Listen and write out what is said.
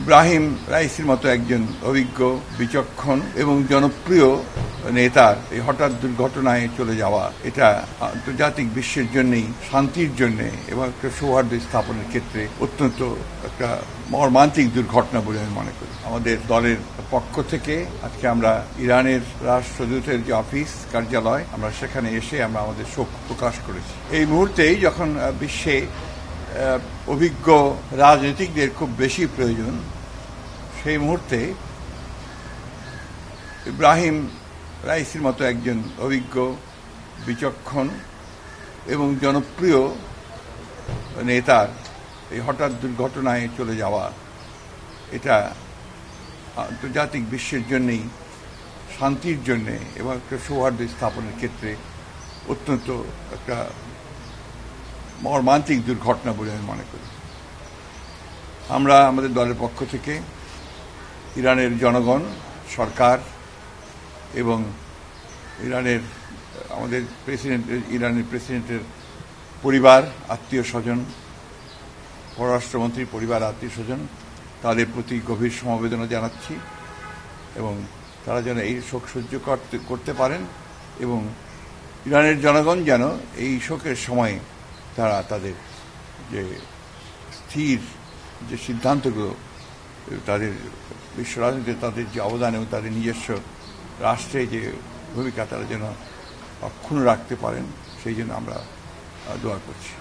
ইব্রাহিম রাইসির মতো একজন অভিজ্ঞ, বিচক্ষণ এবং জনপ্রিয় নেতার এই হঠাৎ দুর্ঘটনায় চলে যাওয়া, এটা আন্তর্জাতিক বিশ্বের জন্যই, শান্তির জন্য এবং একটা সৌহার্দ্য স্থাপনের ক্ষেত্রে অত্যন্ত একটা মর্মান্তিক দুর্ঘটনা বলে আমি মনে করি। আমাদের দলের পক্ষ থেকে আজকে আমরা ইরানের রাষ্ট্রদূতের যে অফিস কার্যালয়, আমরা সেখানে এসে আমরা আমাদের শোক প্রকাশ করেছি। এই মুহূর্তেই যখন বিশ্বে অভিজ্ঞ রাজনীতিকদের খুব বেশি প্রয়োজন, সেই মুহূর্তে ইব্রাহিম রাইসির মতো একজন অভিজ্ঞ, বিচক্ষণ এবং জনপ্রিয় নেতার এই হঠাৎ দুর্ঘটনায় চলে যাওয়া, এটা আন্তর্জাতিক বিশ্বের জন্যই, শান্তির জন্যে এবং একটা সৌহার্দ্য স্থাপনের ক্ষেত্রে অত্যন্ত একটা মর্মান্তিক দুর্ঘটনা বলে আমি মনে করি। আমরা আমাদের দলের পক্ষ থেকে ইরানের জনগণ, সরকার এবং আমাদের ইরানের প্রেসিডেন্টের পরিবার, আত্মীয় স্বজন, পররাষ্ট্রমন্ত্রীর পরিবার, আত্মীয় স্বজন, তাদের প্রতি গভীর সমবেদনা জানাচ্ছি এবং তারা যেন এই শোক সহ্য করতে পারেন এবং ইরানের জনগণ যেন এই শোকের সময়ে তারা তাদের যে স্থির যে সিদ্ধান্তগুলো, তাদের বিশ্ব রাজনীতিতে তাদের যে অবদান এবং তাদের নিজস্ব রাষ্ট্রে যে ভূমিকা, তারা যেন অক্ষুণ্ণ রাখতে পারেন, সেই জন্য আমরা দোয়া করছি।